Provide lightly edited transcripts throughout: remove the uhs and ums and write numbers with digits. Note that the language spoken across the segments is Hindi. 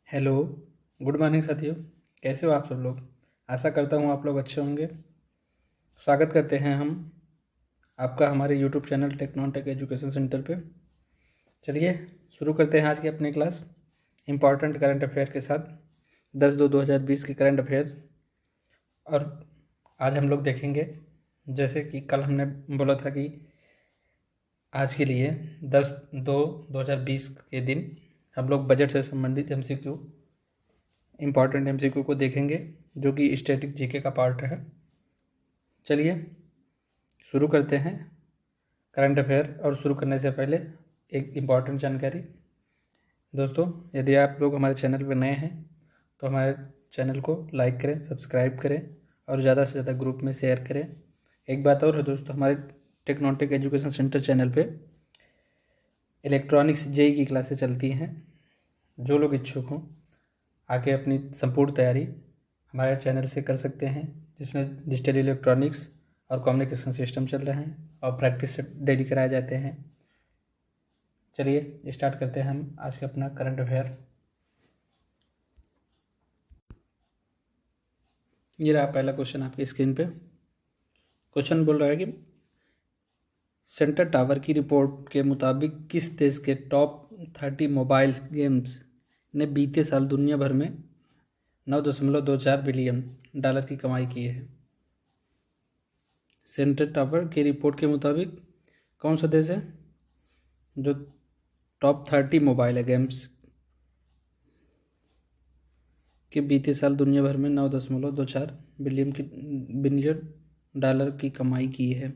हेलो, गुड मॉर्निंग साथियों। कैसे हो आप सब लोग? आशा करता हूँ आप लोग अच्छे होंगे। स्वागत करते हैं हम आपका हमारे YouTube channel Technotech education centre पे। चलिए शुरू करते हैं आज की अपनी क्लास इम्पॉर्टेंट करंट अफेयर के साथ 10/2/2020 के करंट अफेयर। और आज हम लोग देखेंगे, जैसे कि कल हमने बोला था कि आज के लिए 10/2/2020 के दिन हम लोग बजट से संबंधित MCQ इम्पॉर्टेंट MCQ को देखेंगे, जो कि स्टैटिक जीके का पार्ट है। चलिए शुरू करते हैं करंट अफेयर। और शुरू करने से पहले एक इम्पॉर्टेंट जानकारी। दोस्तों, यदि आप लोग हमारे चैनल पर नए हैं तो हमारे चैनल को लाइक करें, सब्सक्राइब करें और ज़्यादा से ज़्यादा ग्रुप में शेयर करें। एक बात और है दोस्तों, हमारे टेक्नोटेक एजुकेशन सेंटर चैनल पे इलेक्ट्रॉनिक्स जेई की क्लासेस चलती हैं। जो लोग इच्छुक हों आके अपनी संपूर्ण तैयारी हमारे चैनल से कर सकते हैं, जिसमें डिजिटल इलेक्ट्रॉनिक्स और कम्युनिकेशन सिस्टम चल रहे हैं और प्रैक्टिस डेली कराए जाते हैं। चलिए स्टार्ट करते हैं हम आज का अपना करंट अफेयर। ये रहा पहला क्वेश्चन आपकी स्क्रीन पे। क्वेश्चन बोल रहा है कि सेंटर टावर की रिपोर्ट के मुताबिक किस देश के टॉप 30 मोबाइल गेम्स ने बीते साल दुनिया भर में 9.24 बिलियन डॉलर की कमाई की है? सेंटर टावर की रिपोर्ट के मुताबिक कौन सा देश है जो टॉप 30 मोबाइल गेम्स के बीते साल दुनिया भर में 9.24 बिलियन डॉलर की कमाई की है?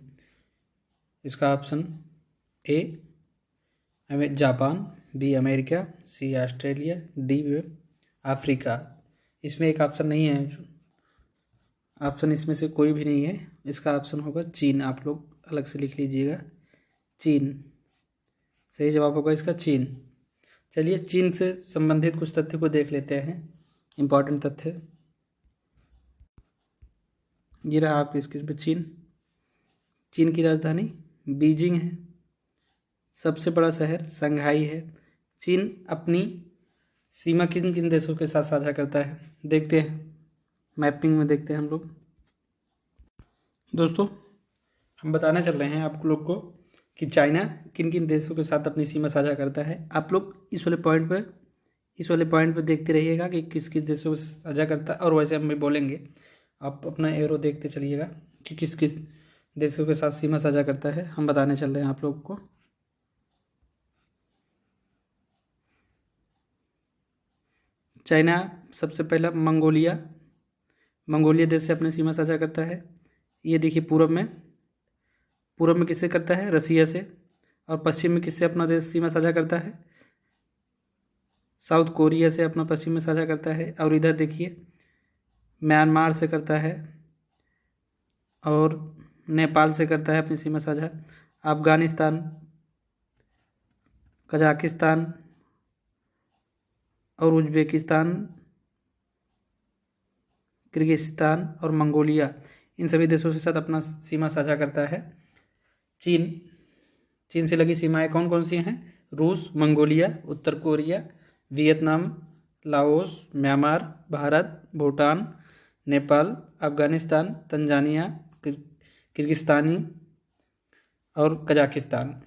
इसका option A Japan, B America, C Australia, D Africa. इसमें एक ऑप्शन नहीं है, ऑप्शन इसमें से कोई भी नहीं है। इसका ऑप्शन होगा चीन। आप लोग अलग से लिख लीजिएगा, चीन। सही जवाब होगा इसका चीन। चलिए चीन से संबंधित कुछ तथ्य को देख लेते हैं, इम्पॉर्टेंट तथ्य। ये रहा आपकी स्क्रीन पे चीन। चीन की राजधानी बीजिंग है। सबसे बड़ा शहर संघाई है। चीन अपनी सीमा किन किन देशों के साथ साझा करता है? देखते हैं, मैपिंग में देखते हैं हम लोग। दोस्तों, हम बताने चल रहे हैं आप लोग को कि चाइना किन किन देशों के साथ अपनी सीमा साझा करता है। आप लोग इस वाले पॉइंट पे देखते रहिएगा कि किस किस देशों से साझा करता है, और वैसे हम भी बोलेंगे। आप अपना एरो देखते चलिएगा कि किस किस देशों के साथ सीमा साझा करता है। हम बताने चल रहे हैं आप लोग को। चाइना सबसे पहला मंगोलिया देश से अपनी सीमा साझा करता है। ये देखिए पूर्व में किससे करता है? रसिया से। और पश्चिम में किससे अपना देश सीमा साझा करता है? साउथ कोरिया से अपना पश्चिम में साझा करता है। और इधर देखिए म्यांमार से करता है और नेपाल से करता है अपनी सीमा साझा। अफगानिस्तान, कजाकिस्तान और उज्बेकिस्तान, किर्गिस्तान और मंगोलिया, इन सभी देशों के साथ अपना सीमा साझा करता है चीन से लगी सीमाएं कौन कौन सी हैं? रूस, मंगोलिया, उत्तर Korea, Vietnam, Laos, Myanmar, Bharat, Bhutan, Nepal, Afghanistan, Tanzania, किर्गिस्तानी और कजाकिस्तान।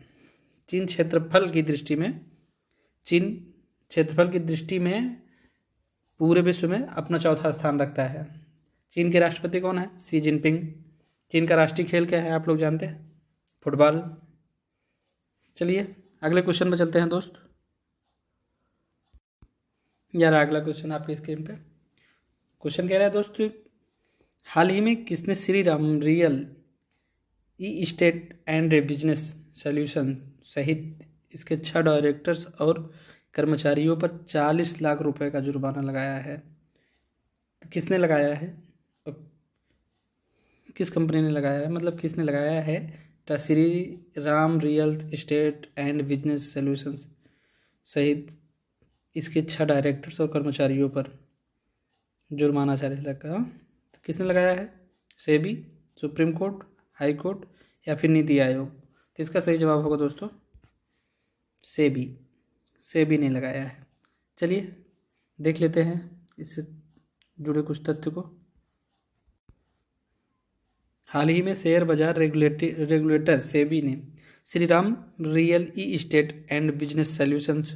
चीन क्षेत्रफल की दृष्टि में पूरे विश्व में अपना चौथा स्थान रखता है। चीन के राष्ट्रपति कौन है? Xi Jinping. चीन का राष्ट्रीय खेल क्या है आप लोग जानते हैं? फुटबॉल। चलिए अगले क्वेश्चन में चलते हैं दोस्त। यार अगला क्वेश्चन आपकी स्क्रीन पे। क्वेश्चन कह रहा है दोस्त, हाल ही में किसने Shri Ram real E state and business solution सहित इसके 6 डायरेक्टर्स और कर्मचारियों पर 40 लाख रुपए का जुर्माना लगाया है? तो किसने लगाया है? किस कंपनी ने लगाया है, मतलब किसने लगाया है? Shri Ram real estate and business solutions सहित इसके 6 डायरेक्टर्स और कर्मचारियों पर जुर्माना 40 लाख का। तो किसने लगाया है? SEBI, supreme court, high court या फिर नीति आयोग? तो इसका सही जवाब होगा दोस्तों सेबी ने लगाया है। चलिए देख लेते हैं इससे जुड़े कुछ तथ्य को। हाल ही में शेयर बाजार रेगुलेटर सेबी ने Shriram real estate and business solutions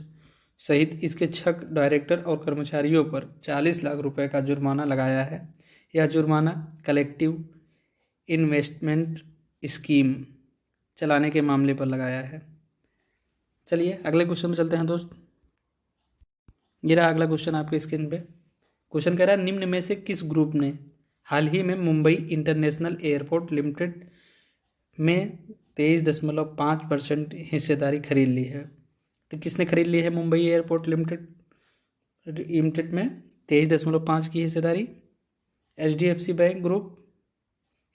सहित इसके 6 डायरेक्टर और कर्मचारियों पर 40 लाख रुपए का जुर्माना लगाया है। यह जुर्माना कलेक्टिव इन्वेस्टमेंट स्कीम चलाने के मामले पर लगाया है। चलिए अगले क्वेश्चन में चलते हैं दोस्त। ये रहा अगला क्वेश्चन आपके स्क्रीन पे। क्वेश्चन कह रहा है निम्न में से किस ग्रुप ने हाल ही में मुंबई इंटरनेशनल एयरपोर्ट लिमिटेड में 23.5% हिस्सेदारी खरीद ली है। तो किसने खरीद ली है मुंबई एयरपोर्ट लिमिटेड में 23.5 की हिस्सेदारी? HDFC बैंक ग्रुप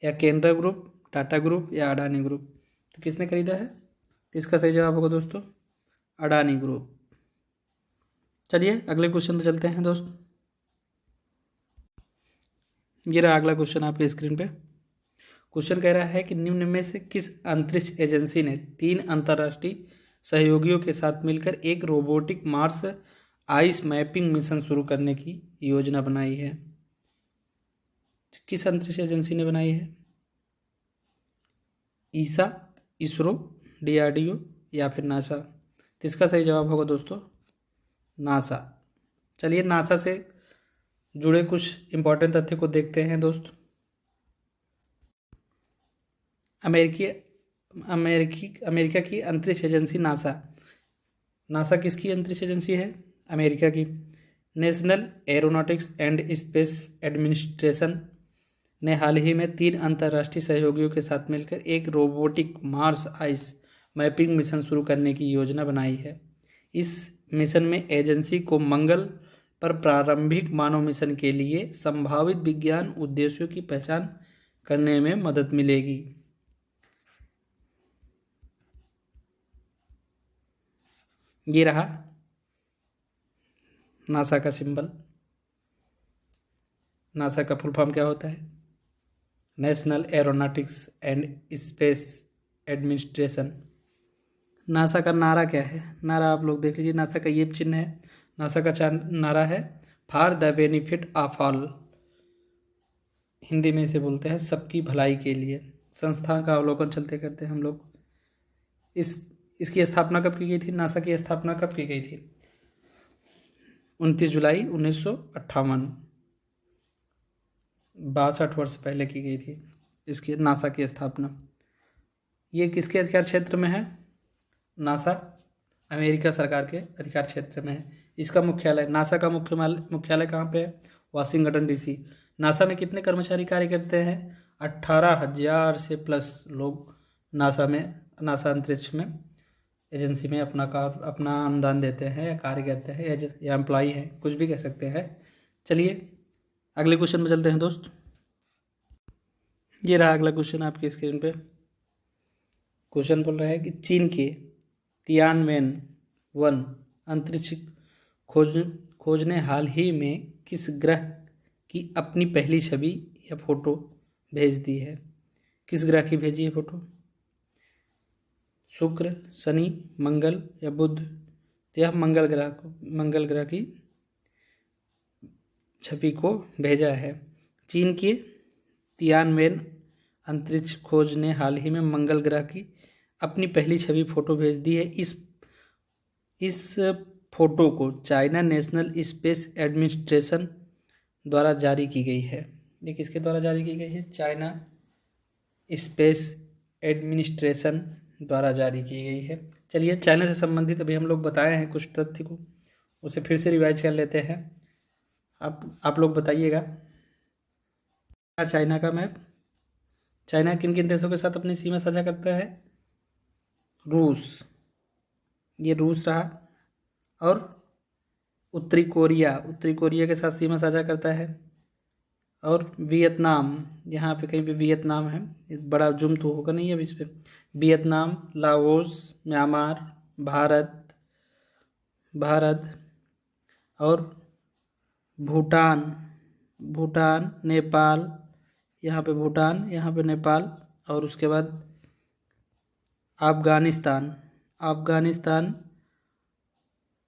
या केनरा ग्रुप, टाटा ग्रुप या अडानी ग्रुप? तो किसने खरीदा है? तो इसका सही जवाब होगा दोस्तों अडानी ग्रुप। चलिए अगले क्वेश्चन में चलते हैं दोस्त। ये रहा अगला क्वेश्चन आपके स्क्रीन पे। क्वेश्चन कह रहा है कि निम्न में से किस अंतरिक्ष एजेंसी ने 3 अंतर्राष्ट्रीय सहयोगियों के साथ मिलकर एक robotic Mars ice mapping mission शुरू करने की योजना बनाई है? किस अंतरिक्ष एजेंसी ने बनाई है? ईसा, इसरो, DRDO या फिर नासा? तो इसका सही जवाब होगा दोस्तों नासा। चलिए नासा से जुड़े कुछ इंपॉर्टेंट तथ्य को देखते हैं दोस्त। अमेरिका की अंतरिक्ष एजेंसी नासा किसकी अंतरिक्ष एजेंसी है? अमेरिका की। National aeronautics and space administration ने हाल ही में 3 अंतर्राष्ट्रीय सहयोगियों के साथ मिलकर एक robotic Mars ice mapping mission शुरू करने की योजना बनाई है। इस मिशन में एजेंसी को मंगल पर प्रारंभिक मानव मिशन के लिए संभावित विज्ञान उद्देश्यों की पहचान करने में मदद मिलेगी। ये रहा नासा का सिंबल। नासा का फुल फॉर्म क्या होता है? National aeronautics and space administration. NASA का नारा क्या है? नारा आप लोग देख लीजिए। नासा का ये चिन्ह है। नासा का नारा है for the benefit of all. Hindi में इसे बोलते हैं सबकी भलाई के लिए। संस्था का अवलोकन चलते करते हैं हम लोग। इसकी स्थापना कब की गई थी? नासा की स्थापना कब की गई थी? 29 जुलाई 1958, 62 वर्ष पहले की गई थी इसकी नासा की स्थापना। ये किसके अधिकार क्षेत्र में है? नासा अमेरिका सरकार के अधिकार क्षेत्र में है। इसका मुख्यालय, नासा का मुख्यालय कहाँ पे है? Washington DC। नासा में कितने कर्मचारी कार्य करते हैं? 18,000 से प्लस लोग नासा अंतरिक्ष में एजेंसी में अपना अनुदान देते हैं या कार्य करते हैं या एम्प्लॉई हैं, कुछ भी कह सकते हैं। चलिए अगले क्वेश्चन में चलते हैं दोस्त। ये रहा अगला क्वेश्चन आपके स्क्रीन पे। क्वेश्चन बोल रहा है कि चीन के तियानमेन-1 अंतरिक्ष खोज ने हाल ही में किस ग्रह की अपनी पहली छवि या फोटो भेज दी है? किस ग्रह की भेजी है फोटो? शुक्र, शनि, मंगल या बुध? तो यह मंगल ग्रह की छवि को भेजा है। चीन के तियानमेन अंतरिक्ष खोज ने हाल ही में मंगल ग्रह की अपनी पहली छवि फोटो भेज दी है। इस फोटो को चाइना नेशनल स्पेस एडमिनिस्ट्रेशन द्वारा जारी की गई है। ये किसके द्वारा जारी की गई है? चाइना स्पेस एडमिनिस्ट्रेशन द्वारा जारी की गई है। चलिए चाइना से संबंधित अभी हम लोग बताए हैं कुछ तथ्य को, उसे फिर से रिवाइज कर लेते हैं। आप लोग बताइएगा। चाइना का मैप। चाइना किन किन देशों के साथ अपनी सीमा साझा करता है? रूस, ये रूस रहा। और उत्तरी कोरिया के साथ सीमा साझा करता है। और वियतनाम, यहाँ पे कहीं पे वियतनाम है, बड़ा जूम तो होगा नहीं अब इस पे। वियतनाम, लाओस, म्यांमार, भारत और भूटान, नेपाल, यहाँ पे भूटान, यहाँ पे नेपाल, और उसके बाद अफगानिस्तान,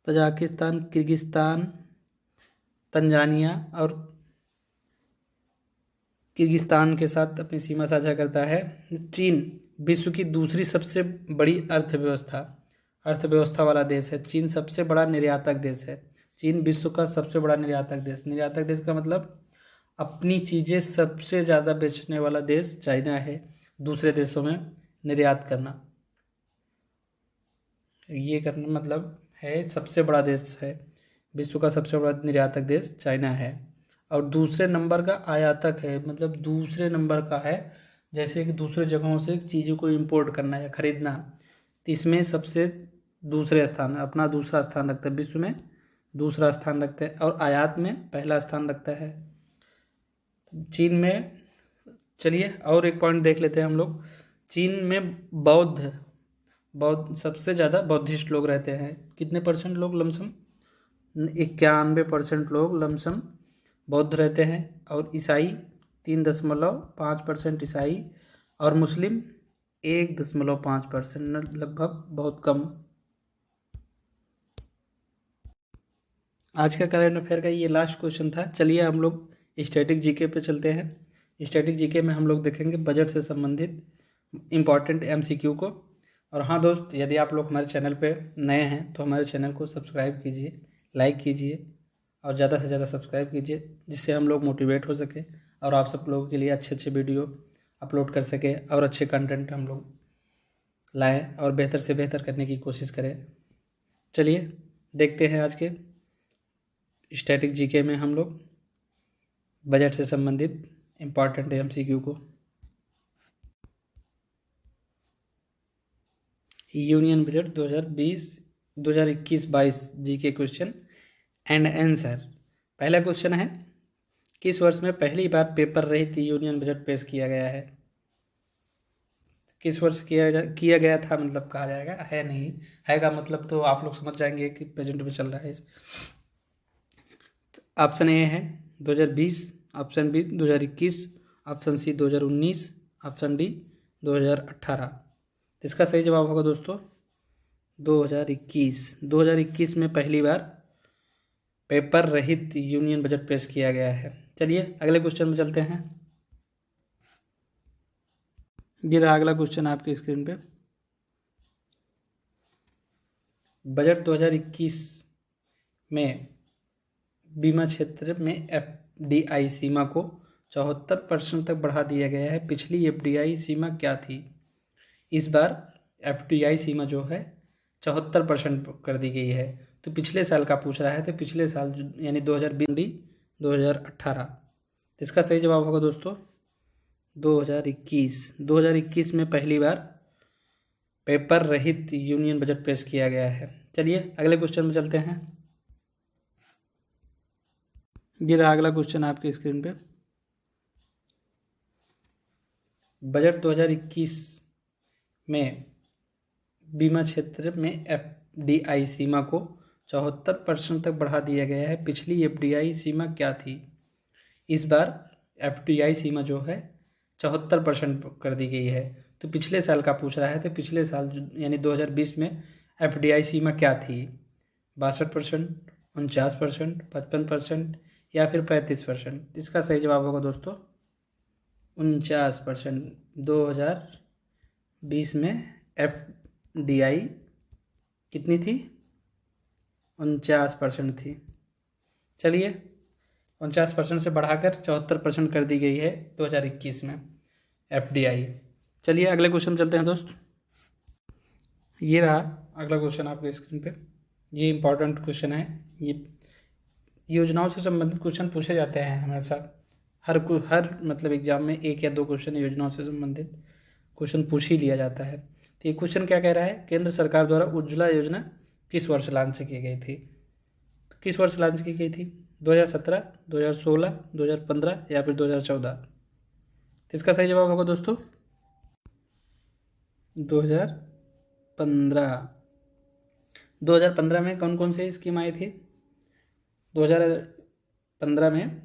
तजाकिस्तान, किर्गिस्तान, तंजानिया और किर्गिस्तान के साथ अपनी सीमा साझा करता है। चीन विश्व की दूसरी सबसे बड़ी अर्थव्यवस्था वाला देश है। चीन सबसे बड़ा निर्यातक देश है। चीन विश्व का सबसे बड़ा निर्यातक देश का मतलब अपनी चीज़ें सबसे ज़्यादा बेचने वाला देश चाइना है। दूसरे देशों में निर्यात करना, ये करना मतलब है सबसे बड़ा देश है। विश्व का सबसे बड़ा निर्यातक देश चाइना है। और दूसरे नंबर का आयातक है, मतलब दूसरे नंबर का है। जैसे कि दूसरे जगहों से चीज़ों को इंपोर्ट करना या ख़रीदना, तो इसमें सबसे दूसरे स्थान, अपना दूसरा स्थान रखता है। विश्व में दूसरा स्थान रखता है और आयात में पहला स्थान रखता है चीन में। चलिए और एक पॉइंट देख लेते हैं हम लोग। चीन में बौद्ध सबसे ज़्यादा बौद्धिस्ट लोग रहते हैं। कितने परसेंट लोग? लमसम 91% लोग लमसम बौद्ध रहते हैं। और ईसाई 3.5% ईसाई, और मुस्लिम 1.5%, लगभग बहुत कम। आज का करंट अफेयर का ये लास्ट क्वेश्चन था। चलिए हम लोग स्टैटिक जीके पे चलते हैं। स्टैटिक जीके में हम लोग देखेंगे बजट से संबंधित इम्पॉर्टेंट एमसीक्यू को। और हाँ दोस्त, यदि आप लोग हमारे चैनल पे नए हैं तो हमारे चैनल को सब्सक्राइब कीजिए, लाइक कीजिए और ज़्यादा से ज़्यादा सब्सक्राइब कीजिए, जिससे हम लोग मोटिवेट हो सके और आप सब लोगों के लिए अच्छे वीडियो अपलोड कर सके और अच्छे कंटेंट हम लोग लाएँ और बेहतर से बेहतर करने की कोशिश करें। चलिए देखते हैं आज के स्टैटिक जीके में हम लोग बजट से संबंधित इम्पॉर्टेंट एमसीक्यू को। Union budget 2021-22 GK question and answer. पहला क्वेश्चन है, किस वर्ष में पहली बार पेपर रहित यूनियन बजट पेश किया गया है? किस वर्ष किया गया था, मतलब कहा जाएगा, है नहीं है का मतलब तो आप लोग समझ जाएंगे कि प्रेजेंट में चल रहा है। ऑप्शन ए है 2020, option B 2021, option C 2019, option D 2018। तो इसका सही जवाब होगा दोस्तों 2021। 2021 में पहली बार पेपर रहित यूनियन बजट पेश किया गया है। चलिए अगले क्वेश्चन में चलते हैं। ये रहा अगला क्वेश्चन आपकी स्क्रीन पे। बजट 2021 में बीमा क्षेत्र में एफडीआई सीमा को 74% तक बढ़ा दिया गया है। पिछली एफडीआई सीमा क्या थी? इस बार एफडीआई सीमा जो है 74% कर दी गई है। तो पिछले साल का पूछ रहा है, तो पिछले साल यानी 2018। तो इसका सही जवाब होगा दोस्तों 2021। 2021 में पहली बार पेपर रहित यूनियन बजट पेश किया गया है। चलिए अगले क्वेश्चन में चलते हैं। ये रहा अगला क्वेश्चन आपकी स्क्रीन पे। बजट 2021 में बीमा क्षेत्र में एफडीआई सीमा को 74% तक बढ़ा दिया गया है। पिछली एफडीआई सीमा क्या थी? इस बार एफडीआई सीमा जो है 74% कर दी गई है। तो पिछले साल का पूछ रहा है, तो पिछले साल यानी 2020 में एफडीआई सीमा क्या थी? 62%, 49%, 55% या फिर 35%। इसका सही जवाब होगा दोस्तों 49%। 2020 में एफडीआई कितनी थी? 49% थी। चलिए 49% से बढ़ाकर 74% कर दी गई है 2021 में एफडीआई। चलिए अगले क्वेश्चन चलते हैं दोस्त। ये रहा अगला क्वेश्चन आपके स्क्रीन पे। ये इम्पॉर्टेंट क्वेश्चन है। ये योजनाओं से संबंधित क्वेश्चन पूछे जाते हैं हमेशा। हर मतलब एग्जाम में 1 या 2 क्वेश्चन योजनाओं से संबंधित क्वेश्चन पूछ ही लिया जाता है। तो ये क्वेश्चन क्या कह रहा है? केंद्र सरकार द्वारा उज्ज्वला योजना किस वर्ष लॉन्च की गई थी? तो किस वर्ष लॉन्च की गई थी? 2017, 2016, 2015 या फिर 2014? तो इसका सही जवाब होगा दोस्तों 2015। 2015 में कौन कौन सी स्कीम आई थी? 2015 में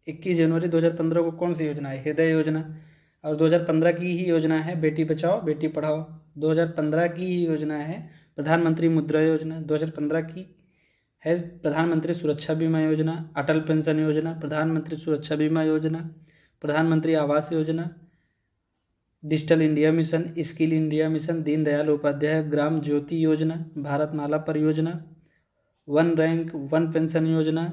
21 जनवरी 2015 को कौन सी योजना है? हृदय योजना। और 2015 की ही योजना है बेटी बचाओ बेटी पढ़ाओ। 2015 की ही योजना है प्रधानमंत्री मुद्रा योजना। 2015 की है प्रधानमंत्री सुरक्षा बीमा योजना, अटल पेंशन योजना, प्रधानमंत्री सुरक्षा बीमा योजना, प्रधानमंत्री आवास योजना, digital India mission, skill India mission, Deendayal Upadhyaya ग्राम ज्योति योजना, भारतमाला परियोजना, वन रैंक वन पेंशन योजना।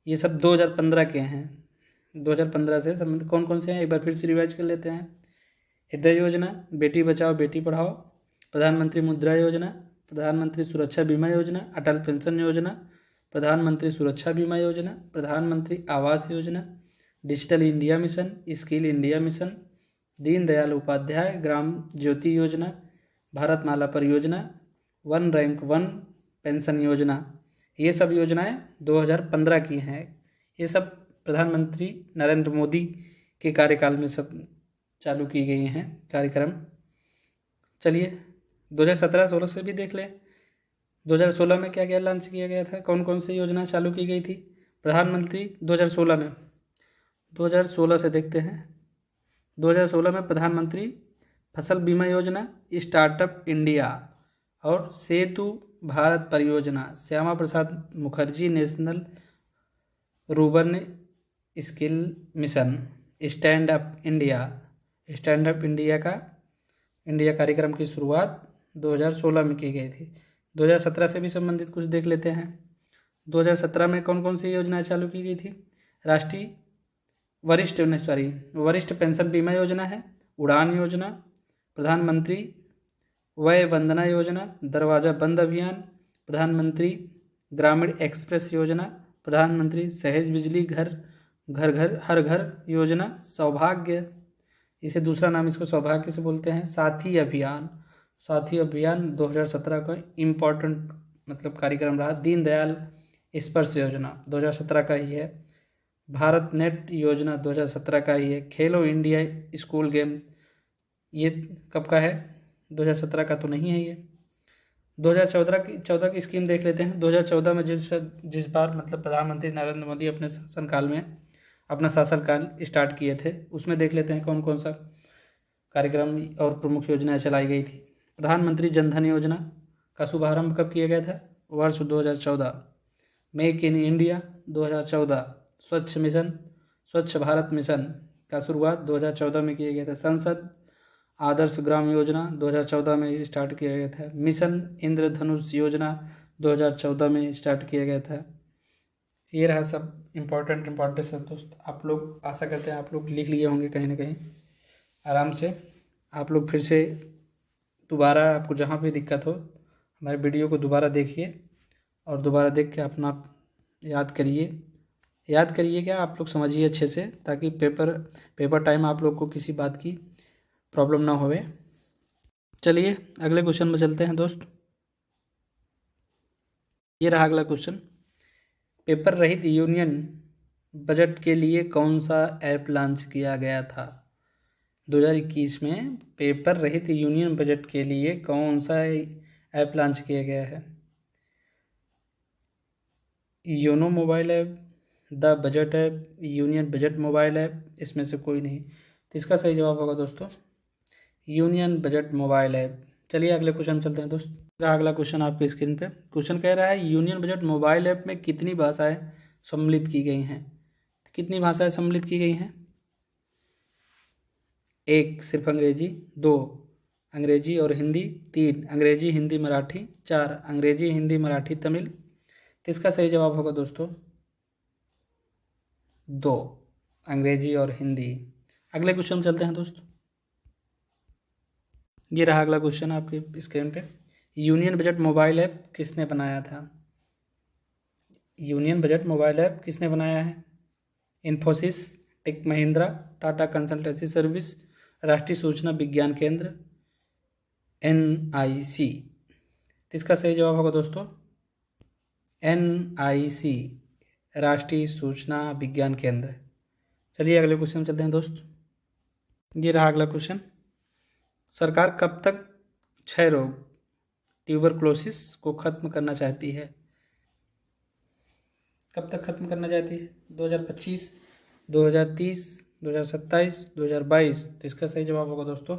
ये सब 2015 के हैं। 2015 से संबंधित कौन कौन से हैं एक बार फिर से रिवाइज कर लेते हैं। हृदय योजना, बेटी बचाओ बेटी पढ़ाओ, प्रधानमंत्री मुद्रा योजना, प्रधानमंत्री सुरक्षा बीमा योजना, अटल पेंशन योजना, प्रधानमंत्री सुरक्षा बीमा योजना, प्रधानमंत्री आवास योजना, digital India mission, skill India mission, Deendayal Upadhyaya ग्राम ज्योति योजना, भारतमाला परियोजना, वन रैंक वन पेंशन योजना। ये सब योजनाएं 2015 की हैं। ये सब प्रधानमंत्री नरेंद्र मोदी के कार्यकाल में सब चालू की गई हैं कार्यक्रम। चलिए 2017-16 से भी देख लें। 2016 में क्या क्या लॉन्च किया गया था, कौन कौन सी योजना चालू की गई थी प्रधानमंत्री 2016 में। 2016 से देखते हैं। 2016 में प्रधानमंत्री फसल बीमा योजना, स्टार्टअप इंडिया और सेतु भारत परियोजना, Shyama Prasad Mukherjee national rurban skill mission, stand up India कार्यक्रम की शुरुआत 2016 में की गई थी। 2017 से भी संबंधित कुछ देख लेते हैं। 2017 में कौन कौन सी योजनाएं चालू की गई थी। वरिष्ठ पेंशन बीमा योजना है, उड़ान योजना, प्रधानमंत्री वय वंदना योजना, दरवाजा बंद अभियान, प्रधानमंत्री ग्रामीण एक्सप्रेस योजना, प्रधानमंत्री सहज बिजली घर हर घर योजना, सौभाग्य, इसे दूसरा नाम इसको सौभाग्य से बोलते हैं, साथी अभियान 2017 का इम्पोर्टेंट मतलब कार्यक्रम रहा। दीनदयाल स्पर्श योजना 2017 का ही है। भारत नेट योजना 2017 का ही है। खेलो इंडिया स्कूल गेम ये कब का है, 2017 का तो नहीं है ये। 2014 की स्कीम देख लेते हैं। 2014 में जिस बार मतलब प्रधानमंत्री नरेंद्र मोदी अपने शासनकाल में अपना शासनकाल स्टार्ट किए थे, उसमें देख लेते हैं कौन कौन सा कार्यक्रम और प्रमुख योजनाएं चलाई गई थी। प्रधानमंत्री जनधन योजना का शुभारंभ कब किया गया था, वर्ष 2014। मेक इन इंडिया 2014, स्वच्छ भारत मिशन का शुरुआत 2014 में किया गया था। संसद आदर्श ग्राम योजना 2014 में स्टार्ट किया गया था। मिशन इंद्रधनुष योजना 2014 में स्टार्ट किया गया था। ये रहा सब इम्पोर्टेंट सब दोस्त। आप लोग आशा करते हैं आप लोग लिख लिए होंगे कहीं ना कहीं आराम से। आप लोग फिर से दोबारा आपको जहाँ भी दिक्कत हो हमारे वीडियो को दोबारा देखिए और दोबारा देख के अपना याद करिए क्या आप लोग समझिए अच्छे से, ताकि पेपर टाइम आप लोग को किसी बात की प्रॉब्लम ना होवे। चलिए अगले क्वेश्चन में चलते हैं दोस्त। ये रहा अगला क्वेश्चन। पेपर रहित यूनियन बजट के लिए कौन सा ऐप लॉन्च किया गया था। 2021 में पेपर रहित यूनियन बजट के लिए कौन सा ऐप लॉन्च किया गया है। YONO mobile app, the budget app, union budget mobile app, इसमें से कोई नहीं। तो इसका सही जवाब होगा दोस्तों यूनियन बजट मोबाइल ऐप। चलिए अगले क्वेश्चन चलते हैं दोस्त। अगला क्वेश्चन आपकी स्क्रीन पे क्वेश्चन कह रहा है यूनियन बजट मोबाइल ऐप में कितनी भाषाएं सम्मिलित की गई हैं। कितनी भाषाएं सम्मिलित की गई हैं। 1 सिर्फ अंग्रेजी, 2 अंग्रेजी और हिंदी, 3 अंग्रेजी हिंदी मराठी, 4 अंग्रेजी हिंदी मराठी तमिल। तो इसका सही जवाब होगा दोस्तों 2 अंग्रेजी और हिंदी। अगले क्वेश्चन चलते हैं दोस्त। ये रहा अगला क्वेश्चन आपके स्क्रीन पे। यूनियन बजट मोबाइल ऐप किसने बनाया था। यूनियन बजट मोबाइल ऐप किसने बनाया है। Infosys, Tech Mahindra, Tata Consultancy Service, राष्ट्रीय सूचना विज्ञान केंद्र, NIC। इसका सही जवाब होगा दोस्तों NIC, राष्ट्रीय सूचना विज्ञान केंद्र। चलिए अगले क्वेश्चन चलते हैं दोस्त। ये रहा अगला क्वेश्चन। सरकार कब तक क्षय रोग ट्यूबरक्लोसिस को खत्म करना चाहती है। कब तक खत्म करना चाहती है। 2025, 2030, 2027, 2022। तो इसका सही जवाब होगा दोस्तों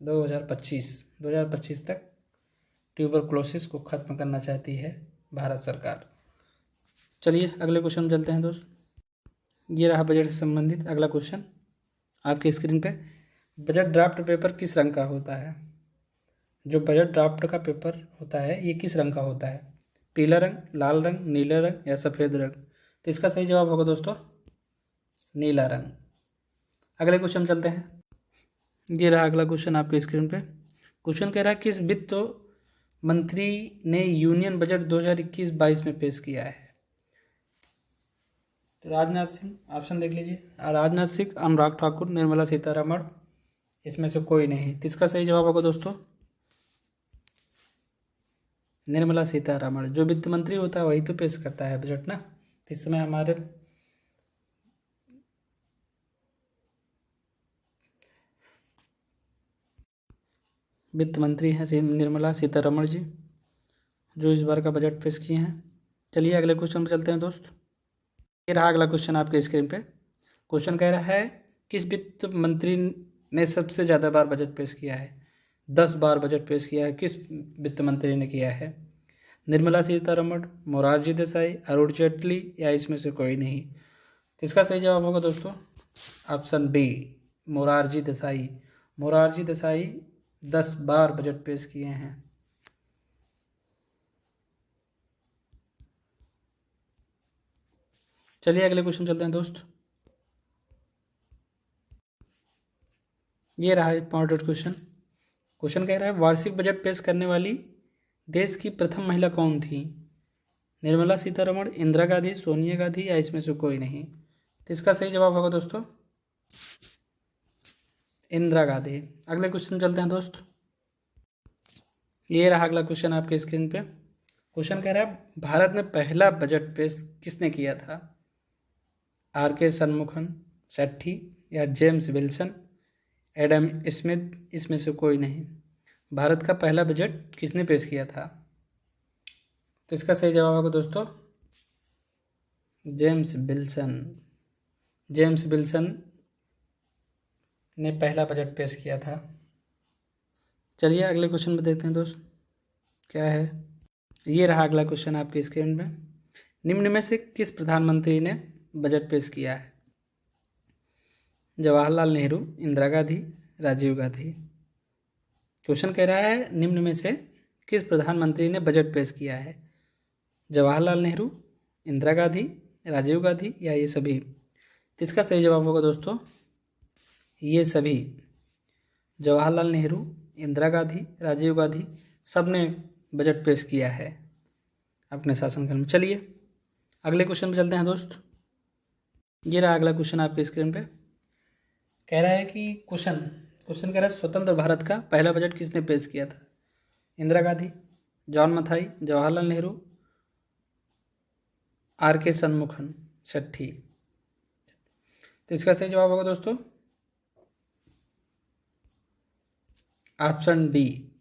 2025 तक ट्यूबरक्लोसिस को खत्म करना चाहती है भारत सरकार। चलिए अगले क्वेश्चन में चलते हैं दोस्त। ये रहा बजट से संबंधित अगला क्वेश्चन आपकी स्क्रीन पे। बजट ड्राफ्ट पेपर किस रंग का होता है? जो बजट ड्राफ्ट का पेपर होता है ये किस रंग का होता है? पीला रंग, लाल रंग, नीला रंग या सफ़ेद रंग? तो इसका सही जवाब होगा दोस्तों नीला रंग। अगले क्वेश्चन चलते हैं। ये रहा अगला क्वेश्चन आपके स्क्रीन पे। क्वेश्चन कह रहा है किस वित्त मंत्री ने यूनियन बजट 2021-22 में पेश किया है? तो राजनाथ सिंह, ऑप्शन देख लीजिए, राजनाथ सिंह, अनुराग ठाकुर, निर्मला सीतारमण, इसमें से कोई नहीं। तो इसका सही जवाब होगा दोस्तों निर्मला सीतारमण। जो वित्त मंत्री होता है वही तो पेश करता है बजट ना। तो इस समय हमारे वित्त मंत्री हैं निर्मला सीतारमण जी, जो इस बार का बजट पेश किए हैं। चलिए अगले क्वेश्चन पर चलते हैं दोस्त। ये रहा अगला क्वेश्चन आपके स्क्रीन पे। क्वेश्चन कह रहा है किस वित्त मंत्री ने सबसे ज़्यादा बार बजट पेश किया है? 10 बार बजट पेश किया है। किस वित्त मंत्री ने किया है? निर्मला सीतारमण, मोरारजी देसाई, अरुण जेटली या इसमें से कोई नहीं। तो इसका सही जवाब होगा दोस्तों ऑप्शन बी मोरारजी देसाई। मोरारजी देसाई 10 बार बजट पेश किए हैं। चलिए अगले क्वेश्चन चलते हैं दोस्त। ये रहा इंपॉर्टेंट क्वेश्चन। क्वेश्चन कह रहा है वार्षिक बजट पेश करने वाली देश की प्रथम महिला कौन थी? निर्मला सीतारमण, इंदिरा गांधी, सोनिया गांधी या इसमें से कोई नहीं। तो इसका सही जवाब होगा दोस्तों इंदिरा गांधी। अगले क्वेश्चन चलते हैं दोस्त। ये रहा अगला क्वेश्चन आपके स्क्रीन पे। क्वेश्चन कह रहा है भारत में पहला बजट पेश किसने किया था? आर.के. शनमुखम, सेट्ठी या जेम्स विल्सन, एडम स्मिथ, इसमें से कोई नहीं। भारत का पहला बजट किसने पेश किया था? तो इसका सही जवाब होगा दोस्तों जेम्स विल्सन। जेम्स विल्सन ने पहला बजट पेश किया था। चलिए अगले क्वेश्चन में देखते हैं दोस्त क्या है। ये रहा अगला क्वेश्चन आपके स्क्रीन में। निम्न में से किस प्रधानमंत्री ने बजट पेश किया है? जवाहरलाल नेहरू, इंदिरा गांधी, राजीव गांधी। क्वेश्चन कह रहा है निम्न में से किस प्रधानमंत्री ने बजट पेश किया है? जवाहरलाल नेहरू, इंदिरा गांधी, राजीव गांधी या ये सभी। तो इसका सही जवाब होगा दोस्तों ये सभी। जवाहरलाल नेहरू, इंदिरा गांधी, राजीव गांधी सब ने बजट पेश किया है अपने शासनकाल में। चलिए अगले क्वेश्चन पे चलते हैं दोस्त। ये रहा अगला क्वेश्चन आपके स्क्रीन पे। कह रहा है कि क्वेश्चन कह रहा है स्वतंत्र भारत का पहला बजट किसने पेश किया था? Indira Gandhi, John Mathai, Jawaharlal Nehru, R K. शनमुखम, सेट्ठी। तो इसका सही जवाब होगा दोस्तों option D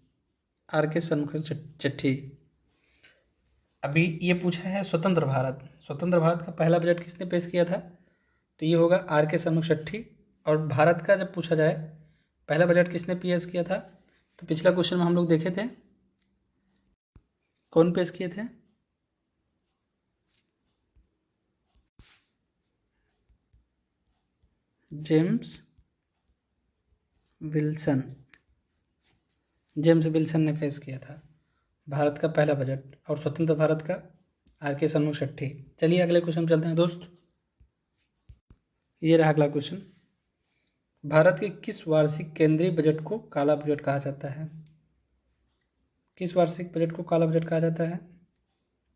R K. Shanmukham, Chetty. अभी ये पूछा है स्वतंत्र भारत का पहला बजट किसने पेश किया था? तो ये होगा आर.के. शनमुखम, सेट्ठी। और भारत का जब पूछा जाए पहला बजट किसने पेश किया था, तो पिछला क्वेश्चन में हम लोग देखे थे कौन पेश किए थे? जेम्स विल्सन ने पेश किया था भारत का पहला बजट, और स्वतंत्र भारत का आर.के. शनमुखम, सेट्ठी। चलिए अगले क्वेश्चन चलते हैं दोस्त। ये रहा अगला क्वेश्चन। भारत के किस वार्षिक केंद्रीय बजट को काला बजट कहा जाता है? किस वार्षिक बजट को काला बजट कहा जाता है?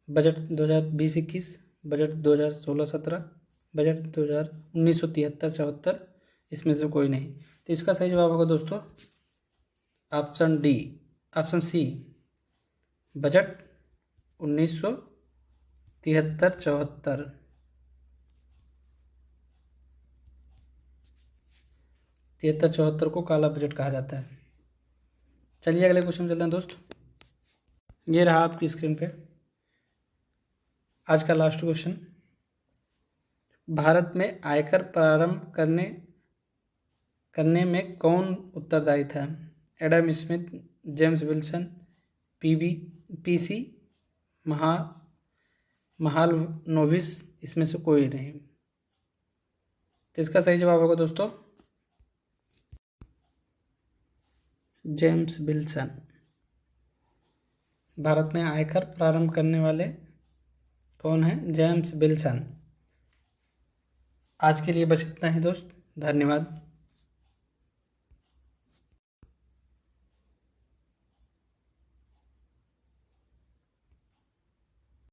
बजट 2020-21, बजट 2016-17, बजट 1973-74, इसमें से कोई नहीं। तो इसका सही जवाब होगा दोस्तों option D, option C, budget 1973-74। को काला बजट कहा जाता है। चलिए अगले क्वेश्चन चलते हैं दोस्त। ये रहा आपकी स्क्रीन पे आज का लास्ट क्वेश्चन। भारत में आयकर प्रारंभ करने में कौन उत्तरदायी था? Adam Smith, James Wilson, PC, Mahal novice, इसमें से कोई नहीं। तो इसका सही जवाब होगा दोस्तों जेम्स विल्सन। भारत में आयकर प्रारंभ करने वाले कौन है? James Wilson. आज के लिए बस इतना ही दोस्त, धन्यवाद।